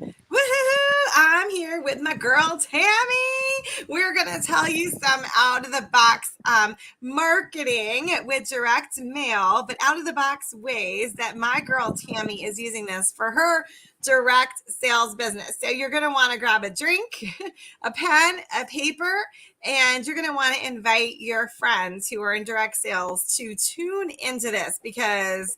Woohoo! I'm here with my girl Tammy. We're going to tell you some out of the box marketing with direct mail, but out of the box ways that my girl Tammy is using this for her direct sales business. So you're going to want to grab a drink, a pen, a paper, and you're going to want to invite your friends who are in direct sales to tune into this because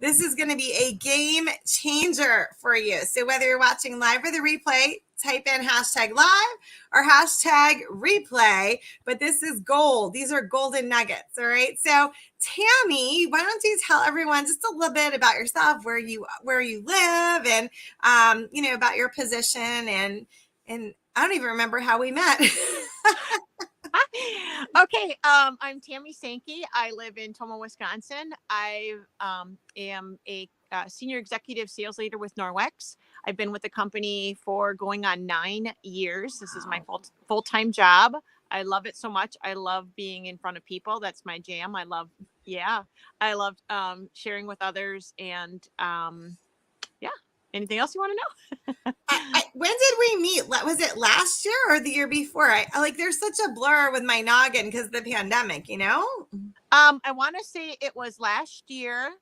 this is going to be a game changer for you. So whether you're watching live or the replay, type in hashtag live or hashtag replay, but this is gold. These are golden nuggets. All right. So Tammy, why don't you tell everyone just a little bit about yourself, where you live, and about your position, and I don't even remember how we met. Okay, I'm Tammy Sankey. I live in Tomah, Wisconsin. I am a senior executive sales leader with Norwex. I've been with the company for going on 9 years. This is my full-time job. I love it so much. I love being in front of people. That's my jam. I love sharing with others, and yeah. Anything else you want to know? When did we meet? Was it last year or the year before? I like, there's such a blur with my noggin because of the pandemic. I want to say it was last year,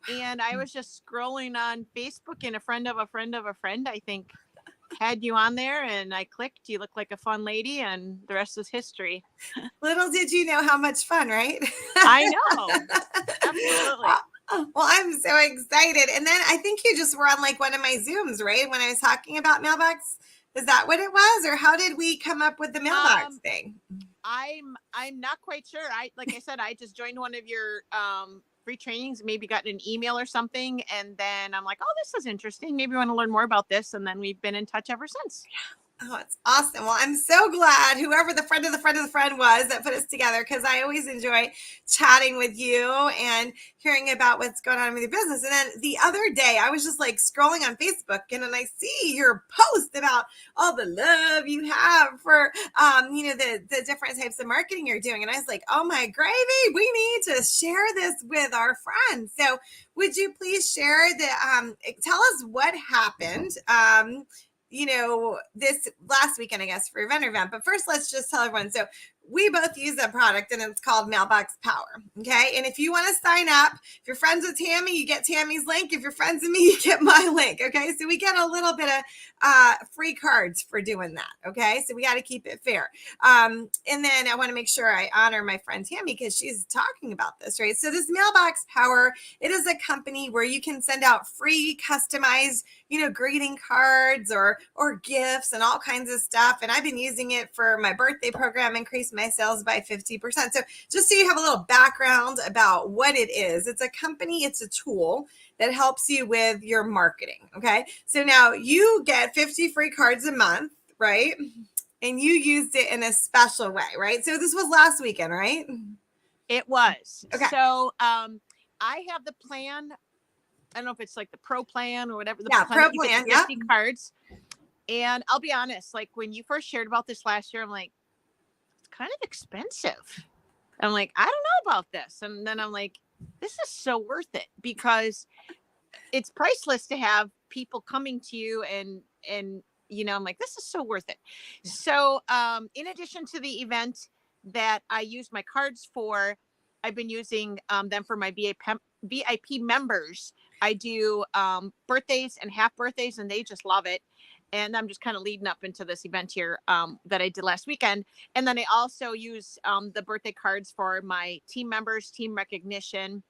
and I was just scrolling on Facebook, and a friend of a friend of a friend, I think, had you on there, and I clicked. You look like a fun lady, and the rest is history. Little did you know how much fun, right? I know. Absolutely. Well, I'm so excited. And then I think you just were on like one of my Zooms, right? When I was talking about mailbox. Is that what it was? Or how did we come up with the mailbox thing? I'm not quite sure. Like I said, I just joined one of your free trainings, maybe gotten an email or something, and then I'm like, oh, this is interesting. Maybe I want to learn more about this, and then we've been in touch ever since. Oh, it's awesome. Well, I'm so glad whoever the friend of the friend of the friend was that put us together, because I always enjoy chatting with you and hearing about what's going on with your business. And then the other day, I was just like scrolling on Facebook, and then I see your post about all the love you have for, the different types of marketing you're doing. And I was like, oh my gravy, we need to share this with our friends. So would you please share tell us what happened? This last weekend, I guess, for vendor event. But first, let's just tell everyone. So we both use a product, and it's called Mailbox Power. Okay. And if you want to sign up, if you're friends with Tammy, you get Tammy's link. If you're friends with me, you get my link. Okay. So we get a little bit of free cards for doing that. Okay. So we got to keep it fair. And then I want to make sure I honor my friend Tammy because she's talking about this, right? So this Mailbox Power, it is a company where you can send out free customized greeting cards or gifts and all kinds of stuff. And I've been using it for my birthday program, increased my sales by 50%. So just so you have a little background about what it is, it's a company, it's a tool that helps you with your marketing. Okay. So now you get 50 free cards a month, right? And you used it in a special way, right? So this was last weekend, right? It was. Okay. So I have the plan. I don't know if it's like the pro plan or whatever. Pro plan, 50 cards. And I'll be honest, like when you first shared about this last year, I'm like, it's kind of expensive. I'm like, I don't know about this. And then I'm like, this is so worth it because it's priceless to have people coming to you and I'm like, this is so worth it. Yeah. So in addition to the event that I use my cards for, I've been using them for my VIP members. I do birthdays and half birthdays, and they just love it. And I'm just kind of leading up into this event here that I did last weekend. And then I also use the birthday cards for my team members, team recognition,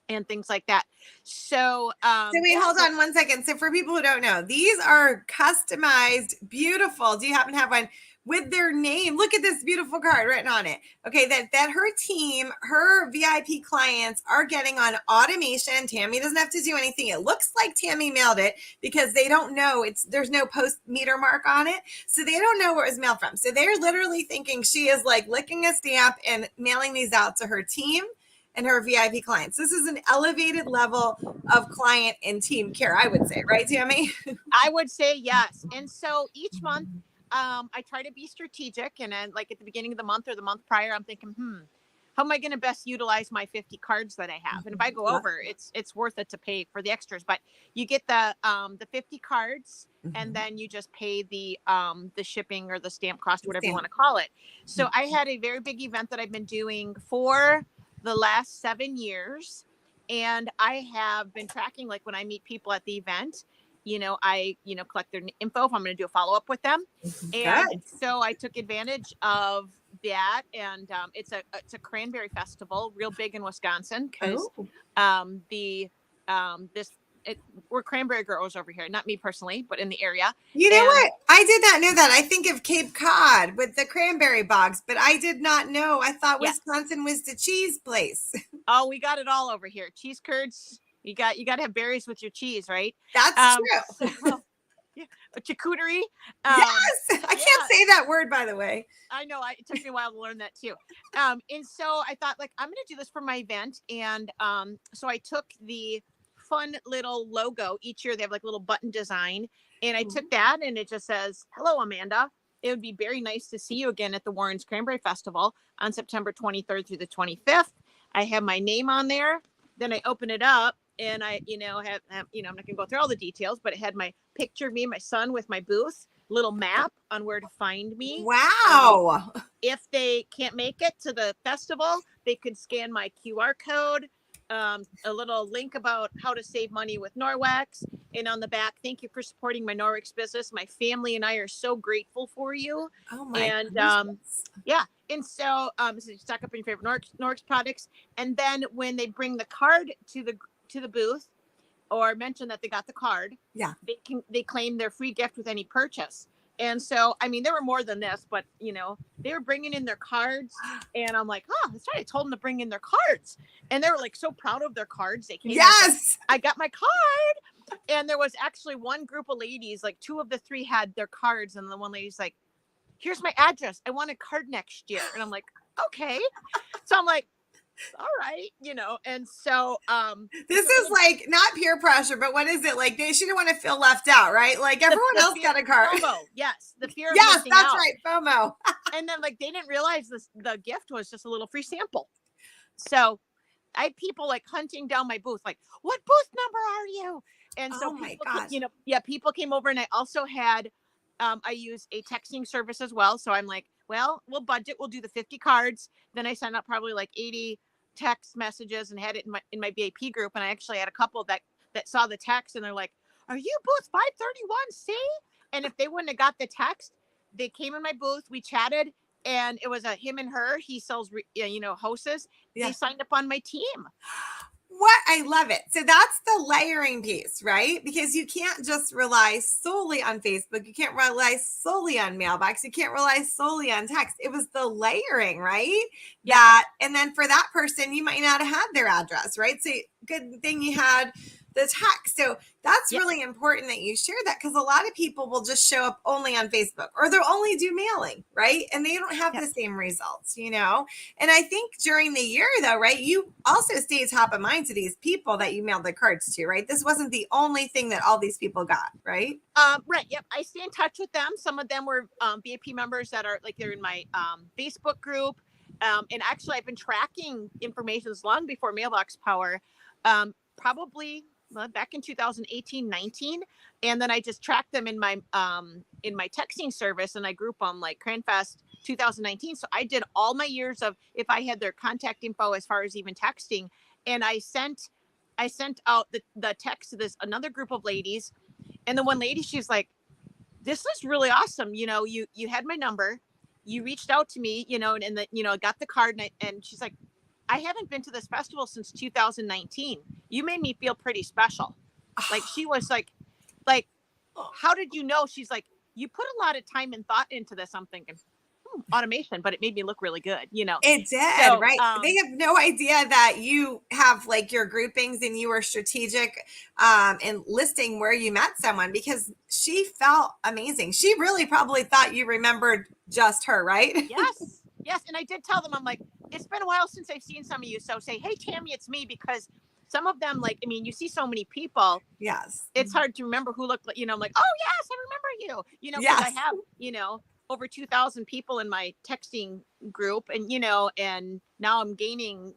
and things like that. So hold on one second. So for people who don't know, these are customized, beautiful. Do you happen to have one with their name? Look at this beautiful card written on it. Okay, that her team, her VIP clients are getting on automation. Tammy doesn't have to do anything. It looks like Tammy mailed it because they don't know there's no post meter mark on it. So they don't know where it was mailed from. So they're literally thinking she is like licking a stamp and mailing these out to her team and her VIP clients. This is an elevated level of client and team care, I would say, right, Tammy? I would say yes. And so each month, I try to be strategic. And then like at the beginning of the month or the month prior, I'm thinking, how am I going to best utilize my 50 cards that I have? And if I go over, it's worth it to pay for the extras. But you get the 50 cards, and then you just pay the shipping or the stamp cost, whatever you want to call it. So I had a very big event that I've been doing for the last 7 years, and I have been tracking, like, when I meet people at the event, I collect their info if I'm going to do a follow-up with them. And so I took advantage of that, and it's a cranberry festival, real big in Wisconsin, because we're cranberry growers over here. Not me personally, but in the area. You know what? I did not know that. I think of Cape Cod with the cranberry bogs, but I did not know. I thought Wisconsin was the cheese place. Oh, we got it all over here. Cheese curds. You got to have berries with your cheese, right? That's true. So, yeah, a charcuterie. Yes, I can't say that word, by the way. I know. It took me a while to learn that too. And so I thought, like, I'm going to do this for my event, and so I took the fun little logo. Each year they have like a little button design, and I took that, and it just says, "Hello, Amanda. It would be very nice to see you again at the Warren's Cranberry Festival on September 23rd through the 25th." I have my name on there. Then I open it up, and I, have I'm not gonna go through all the details, but it had my picture of me and my son with my booth, little map on where to find me. Wow. If they can't make it to the festival, they could scan my QR code, a little link about how to save money with Norwex, and on the back, thank you for supporting my Norwex business. My family and I are so grateful for you. Oh my and yeah. And so you stock up on your favorite Norwex products, and then when they bring the card to the booth, or mention that they got the card, they claim their free gift with any purchase. And so, I mean, there were more than this, but they were bringing in their cards, and I'm like, oh, that's right. I told them to bring in their cards, and they were like so proud of their cards. They came. Yes, I got my card, and there was actually one group of ladies, like 2 of the 3 had their cards, and the one lady's like, "Here's my address. I want a card next year," and I'm like, okay. So I'm like, all right, and so this is like not peer pressure, but what is it like? They shouldn't want to feel left out, right? Like everyone else got a card. FOMO, yes, the fear of yes, missing that's out. right, FOMO. And then, like, they didn't realize the gift was just a little free sample. So I had people like hunting down my booth, like, what booth number are you? And so people came over, and I also had I use a texting service as well. So I'm like, well, we'll do the 50 cards. Then I sent out probably like 80 text messages and had it in my VIP group. And I actually had a couple that saw the text, and they're like, "Are you booth 531C?" And if they wouldn't have got the text, they came in my booth, we chatted, and it was him and her. He sells, hoses. Yeah. They signed up on my team. What? I love it. So that's the layering piece, right? Because you can't just rely solely on Facebook. You can't rely solely on mailbox. You can't rely solely on text. It was the layering, right? Yeah. And then for that person, you might not have had their address, right? So good thing you had the text. So that's really important that you share that, because a lot of people will just show up only on Facebook, or they'll only do mailing, right? And they don't have the same results, And I think during the year, though, right, you also stay top of mind to these people that you mailed the cards to, right? This wasn't the only thing that all these people got, right? Right. Yep. I stay in touch with them. Some of them were VIP members that are like, they're in my Facebook group. And actually, I've been tracking information long before Mailbox Power, probably back in 2018-19, and then I just tracked them in my texting service, and I group them like Cranfest 2019. So I did all my years of if I had their contact info as far as even texting, and I sent out the text to this another group of ladies, and the one lady, she's like, "This is really awesome. You had my number, you reached out to me, and got the card," and she's like, "I haven't been to this festival since 2019. You made me feel pretty special." Like, she was like, "How did you know?" She's like, "You put a lot of time and thought into this." I'm thinking, automation, but it made me look really good, It did, right? They have no idea that you have like your groupings, and you were strategic in listing where you met someone, because she felt amazing. She really probably thought you remembered just her, right? Yes. And I did tell them, I'm like, it's been a while since I've seen some of you. So say, "Hey, Tammy, it's me," because some of them, like, I mean, you see so many people. Yes. It's hard to remember who looked like, I'm like, "Oh, yes, I remember you." Because I have, over 2,000 people in my texting group, and and now I'm gaining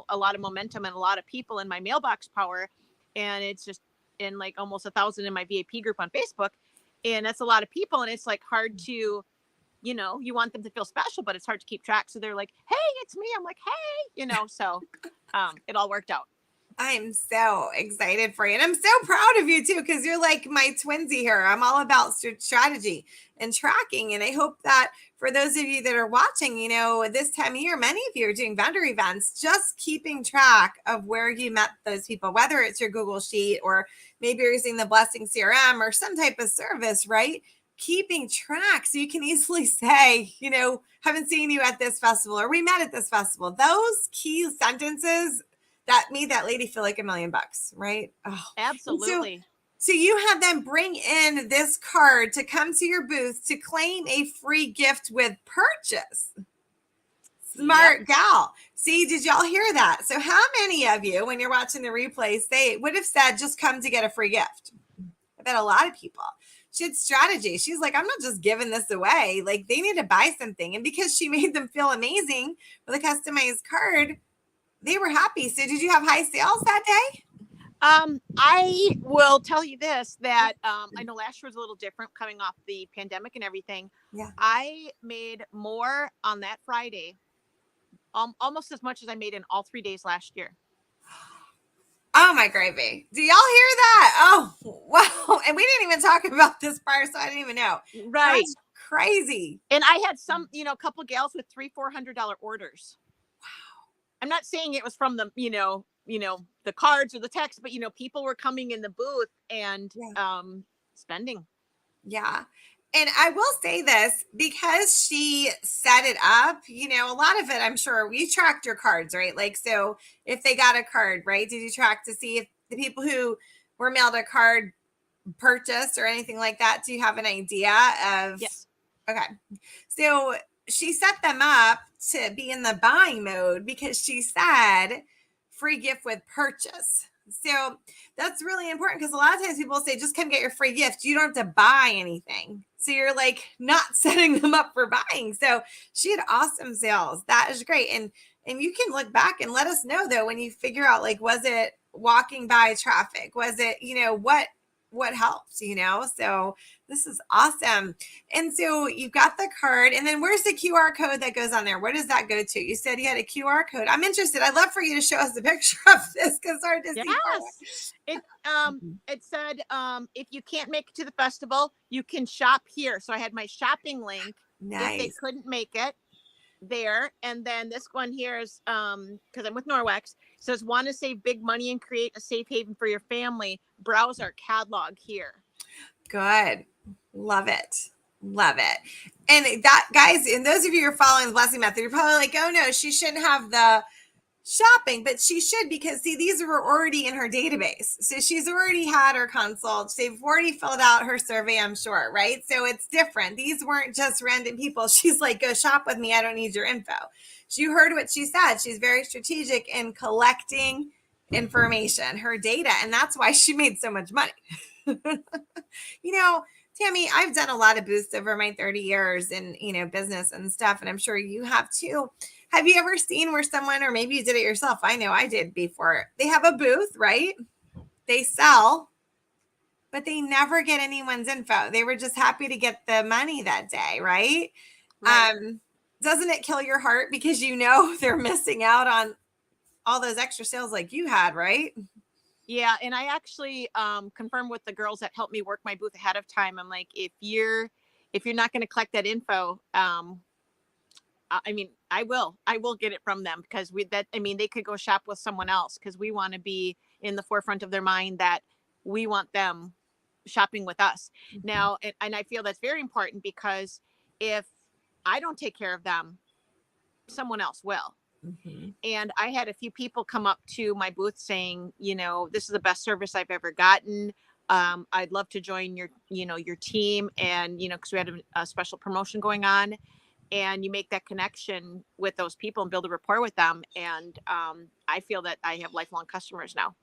a lot of momentum and a lot of people in my mailbox power, and it's just in like almost 1,000 in my VIP group on Facebook, and that's a lot of people, and it's like hard to you want them to feel special, but it's hard to keep track. So they're like, hey, it's me. I'm like, hey, so it all worked out. I'm so excited for you. And I'm so proud of you too, because you're like my twinsy here. I'm all about strategy and tracking. And I hope that for those of you that are watching, this time of year, many of you are doing vendor events, just keeping track of where you met those people, whether it's your Google Sheet or maybe you're using the Blessing CRM or some type of service, right? Keeping track so you can easily say, haven't seen you at this festival or we met at this festival. Those key sentences that made that lady feel like $1 million, right? Oh, absolutely. So you have them bring in this card to come to your booth to claim a free gift with purchase. Smart gal. See, did y'all hear that? So how many of you, when you're watching the replay, say would have said, just come to get a free gift? I bet a lot of people. She had strategy. She's like, I'm not just giving this away. Like, they need to buy something. And because she made them feel amazing with a customized card, they were happy. So did you have high sales that day? I will tell you this, that I know last year was a little different coming off the pandemic and everything. Yeah. I made more on that Friday, almost as much as I made in all 3 days last year. Oh my gravy. Do y'all hear that? Oh, wow. And we didn't even talk about this prior, so I didn't even know. Right. That's crazy. And I had some, a couple gals with $300-$400 orders. Wow. I'm not saying it was from the, the cards or the text, but people were coming in the booth and spending. Yeah. And I will say this, because she set it up, a lot of it, I'm sure you tracked your cards, right? Like, so if they got a card, right? Did you track to see if the people who were mailed a card purchased or anything like that? Do you have an idea of? Yes. Okay. So she set them up to be in the buying mode because she said free gift with purchase. So that's really important, because a lot of times people say, just come get your free gift. You don't have to buy anything. So you're like not setting them up for buying. So she had awesome sales. That is great. And you can look back and let us know though, when you figure out, like, was it walking by traffic? Was it, what helps, so this is awesome. And so you've got the card, and then where's the QR code that goes on there? Where does that go to? You said you had a QR code. I'm interested. I'd love for you to show us a picture of this, because it's hard to see. It said, if you can't make it to the festival, you can shop here. So I had my shopping link. Nice. If they couldn't make it there. And then this one here is, because I'm with Norwex, says, want to save big money and create a safe haven for your family? Browse our catalog here. Good. Love it. Love it. And that, guys, and those of you who are following the blessing method, you're probably like, oh no, she shouldn't have the shopping, but she should, because see, these were already in her database. So she's already had her consults. They've already filled out her survey, I'm sure, right? So it's different. These weren't just random people. She's like, go shop with me. I don't need your info. So you heard what she said. She's very strategic in collecting information, her data, and that's why she made so much money. Tammy, I've done a lot of booths over my 30 years in, business and stuff, and I'm sure you have too. Have you ever seen where someone, or maybe you did it yourself? I know I did before. They have a booth, right? They sell, but they never get anyone's info. They were just happy to get the money that day, right? Doesn't it kill your heart, because they're missing out on all those extra sales like you had, right? Yeah, and I actually confirmed with the girls that helped me work my booth ahead of time. I'm like, if you're not going to collect that info, I will get it from them, because they could go shop with someone else, because we want to be in the forefront of their mind, that we want them shopping with us. Mm-hmm. Now, and I feel that's very important, because if I don't take care of them, someone else will. Mm-hmm. And I had a few people come up to my booth saying, this is the best service I've ever gotten. I'd love to join your team. And, because we had a special promotion going on, and you make that connection with those people and build a rapport with them. And I feel that I have lifelong customers now.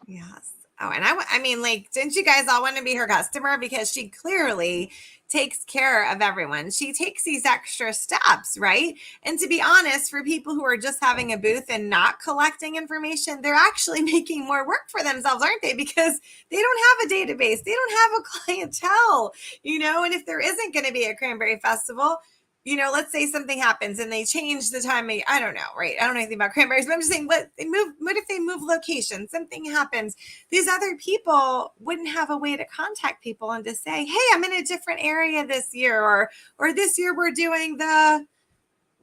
Yes. Oh, and I mean, like, didn't you guys all want to be her customer? Because she clearly takes care of everyone. She takes these extra steps, right? And to be honest, for people who are just having a booth and not collecting information, they're actually making more work for themselves, aren't they? Because they don't have a database, they don't have a clientele, and if there isn't going to be a cranberry festival, let's say something happens and they change the time. I don't know, right? I don't know anything about cranberries, but I'm just saying, what if they move location? Something happens. These other people wouldn't have a way to contact people and to say, hey, I'm in a different area this year, or this year we're doing the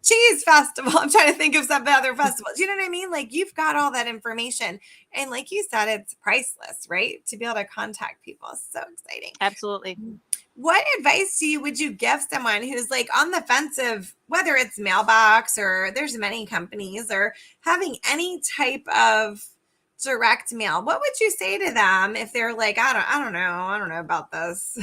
cheese festival. I'm trying to think of some other festivals. You know what I mean? Like, you've got all that information. And like you said, it's priceless, right? To be able to contact people. It's so exciting. Absolutely. What advice would you give someone who's like on the fence of whether it's mailbox or there's many companies or having any type of direct mail? What would you say to them if they're like, I don't know about this?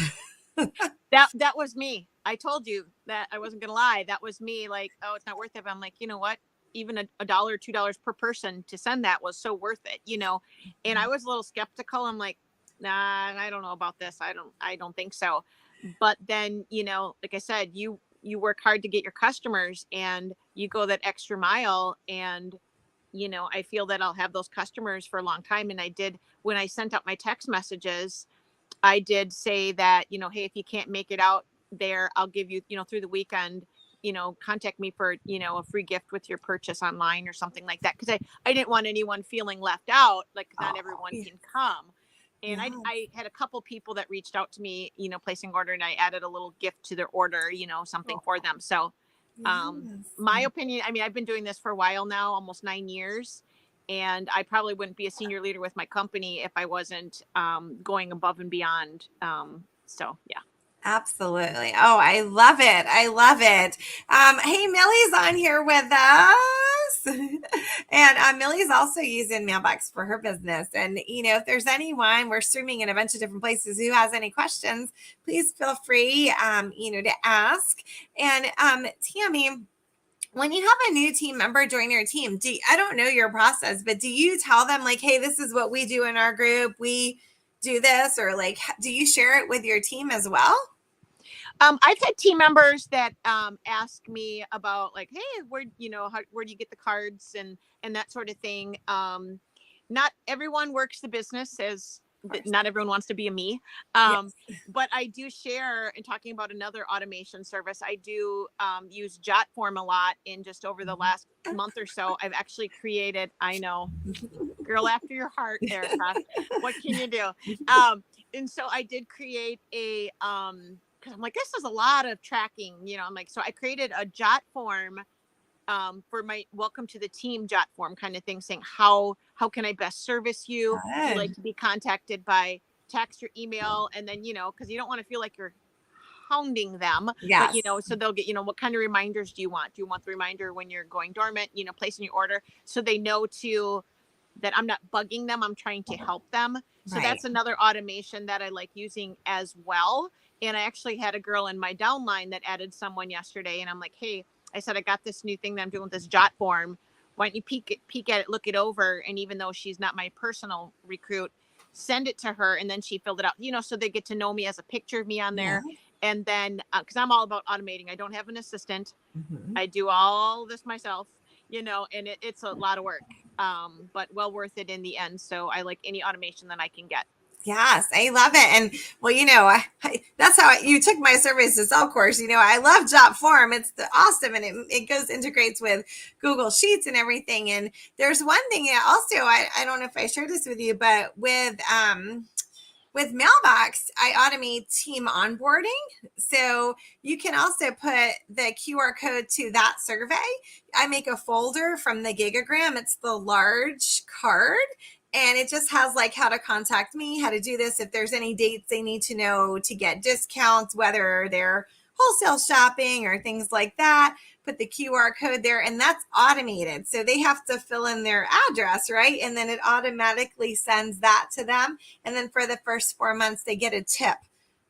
That was me. I told you that I wasn't gonna lie. That was me. Like, oh, it's not worth it. But I'm like, you know what? Even a dollar, $2 per person to send that was so worth it, And I was a little skeptical. I'm like, nah, I don't know about this. I don't think so. But then, like I said, you work hard to get your customers and you go that extra mile. And, I feel that I'll have those customers for a long time. And I did, when I sent out my text messages, I did say that, hey, if you can't make it out there, I'll give you, through the weekend, contact me for, a free gift with your purchase online or something like that. Cause I didn't want anyone feeling left out. Like, not everyone can come. And Yes. I had a couple people that reached out to me, placing order, and I added a little gift to their order, something for them. So, my opinion, I mean, I've been doing this for a while now, almost 9 years. And I probably wouldn't be a senior leader with my company if I wasn't going above and beyond. So, yeah. Absolutely. Oh, I love it. I love it. Hey, Millie's on here with us. And Millie's also using Mailbox for her business. And, if there's anyone, we're streaming in a bunch of different places, who has any questions, please feel free, to ask. And Tammy, when you have a new team member join your team, I don't know your process, but do you tell them like, hey, this is what we do in our group, we do this, or like, do you share it with your team as well? I've had team members that ask me about like, hey, where do you get the cards and that sort of thing. Not everyone works the business as not everyone wants to be a me. Yes. But I do share, and talking about another automation service, I do use JotForm a lot. In just over the last month or so, I've actually created, I know, girl after your heart, Erica. What can you do? And so I did create a because I'm like, this is a lot of tracking, I'm like, so I created a JotForm for my welcome to the team JotForm kind of thing, saying how can I best service you? Do you like to be contacted by text or email? And then, because you don't want to feel like you're hounding them, Yes. but so they'll get, what kind of reminders do you want? Do you want the reminder when you're going dormant, placing your order, so they know that I'm not bugging them, I'm trying to help them. So Right. that's another automation that I like using as well. And I actually had a girl in my downline that added someone yesterday, and I'm like, hey, I said, I got this new thing that I'm doing with this JotForm. Why don't you peek at it, look it over, and even though she's not my personal recruit, send it to her. And then she filled it out, so they get to know me as a picture of me on there. Yeah. And then, because I'm all about automating, I don't have an assistant. Mm-hmm. I do all this myself, and it's a lot of work, but well worth it in the end. So I like any automation that I can get. Yes, I love it. And well, that's how you took my surveys to sell course. I love JotForm. It's awesome. And it integrates with Google Sheets and everything. And there's one thing also, I don't know if I shared this with you, but with Mailbox, I automate team onboarding. So you can also put the QR code to that survey. I make a folder from the gigagram. It's the large card. And it just has like how to contact me, how to do this, if there's any dates they need to know to get discounts, whether they're wholesale shopping or things like that. Put the QR code there, and that's automated. So they have to fill in their address, right? And then it automatically sends that to them. And then for the first 4 months, they get a tip,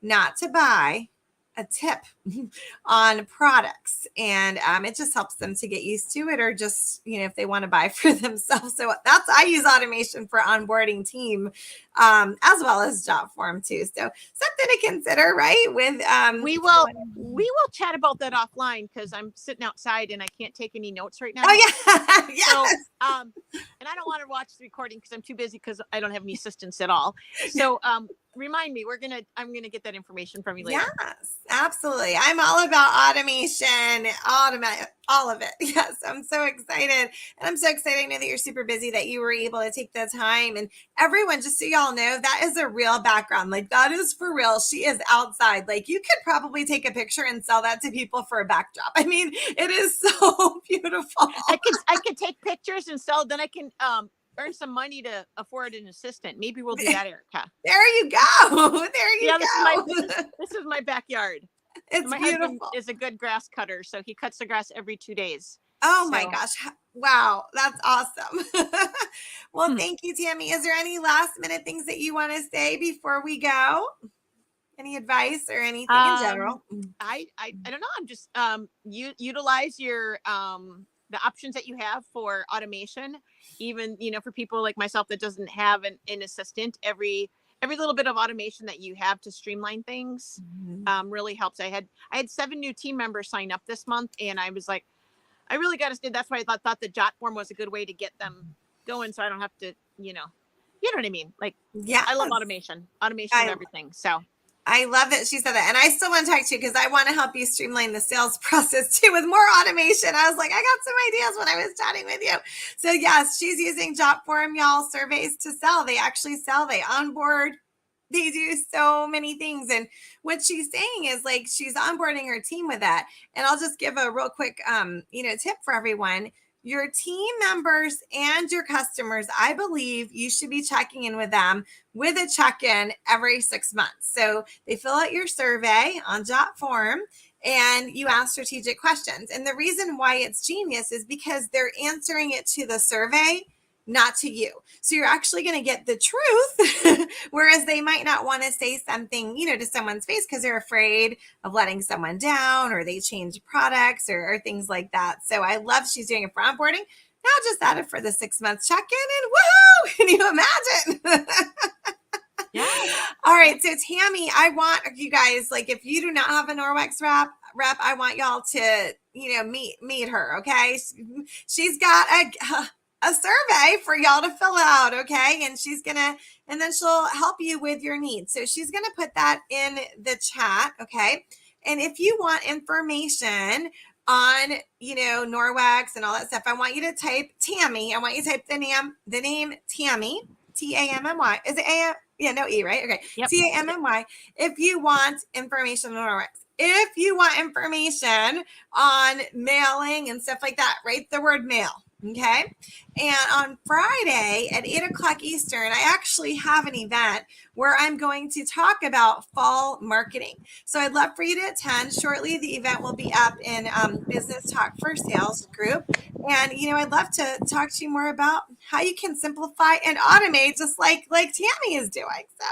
not to buy, a tip on products, and it just helps them to get used to it, or just, if they want to buy for themselves. So I use automation for onboarding team, as well as job form too. So something to consider, right? With we will chat about that offline, because I'm sitting outside and I can't take any notes right now. Oh yeah. Yes. So and I don't want to watch the recording because I'm too busy, because I don't have any assistants at all. So remind me, I'm gonna get that information from you later. Yes, absolutely. I'm all about automation, all of it. Yes, I'm so excited. And I'm so excited. I know that you're super busy, that you were able to take the time. And everyone, just so y'all know, that is a real background. Like, that is for real. She is outside. Like, you could probably take a picture and sell that to people for a backdrop. I mean, it is so beautiful. I could take pictures and sell. Then I can earn some money to afford an assistant. Maybe we'll do that, Erica. There you go. There you go. This is my backyard. It's my beautiful. husband is a good grass cutter, so he cuts the grass every 2 days. Oh my gosh. Wow. That's awesome. Well, thank you, Tammy. Is there any last minute things that you want to say before we go? Any advice or anything in general? I don't know. I'm just utilize your the options that you have for automation, even for people like myself that doesn't have an assistant. Every little bit of automation that you have to streamline things really helps. I had 7 new team members sign up this month, and I was like, I really got to. That's why I thought the jot form was a good way to get them going, so I don't have to, you know what I mean. Like, yeah, I love automation of everything. So I love that she said that. And I still want to talk to you, because I want to help you streamline the sales process too with more automation. I was like, I got some ideas when I was chatting with you. So yes, she's using JotForm, y'all, surveys to sell. They actually sell, they onboard, they do so many things. And what she's saying is, like, she's onboarding her team with that. And I'll just give a real quick, tip for everyone. Your team members and your customers, I believe you should be checking in with them with a check-in every 6 months. So they fill out your survey on JotForm, and you ask strategic questions. And the reason why it's genius is because they're answering it to the survey, not to you. So you're actually going to get the truth, whereas they might not want to say something, to someone's face, because they're afraid of letting someone down, or they change products or things like that. So I love she's doing it for onboarding. Now just add it for the 6 months check-in, and woohoo! Can you imagine? Yeah. All right. So Tammy, I want you guys, like, if you do not have a Norwex rep, I want y'all to, meet her. Okay. She's got a survey for y'all to fill out. Okay. And then she'll help you with your needs. So she's going to put that in the chat. Okay. And if you want information on, Norwex and all that stuff, I want you to type Tammy. I want you to type the name Tammy, Tammy. Is it A? Yeah, no E, right? Okay. Yep. Tammy. If you want information on Norwex. If you want information on mailing and stuff like that, write the word mail. Okay. And on Friday at 8:00 Eastern, I actually have an event where I'm going to talk about fall marketing. So I'd love for you to attend. Shortly, the event will be up in Business Talk for Sales group. And, I'd love to talk to you more about how you can simplify and automate, just like Tammy is doing. So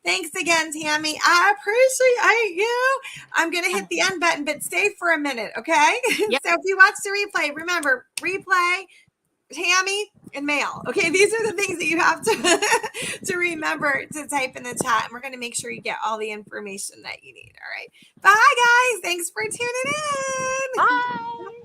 thanks again, Tammy. I appreciate you. I'm going to hit the end button, but stay for a minute, okay? Yep. So if you watch the replay, remember, replay, Tammy, and mail. Okay, these are the things that you have to remember to type in the chat, and we're going to make sure you get all the information that you need. All right. Bye, guys. Thanks for tuning in. Bye.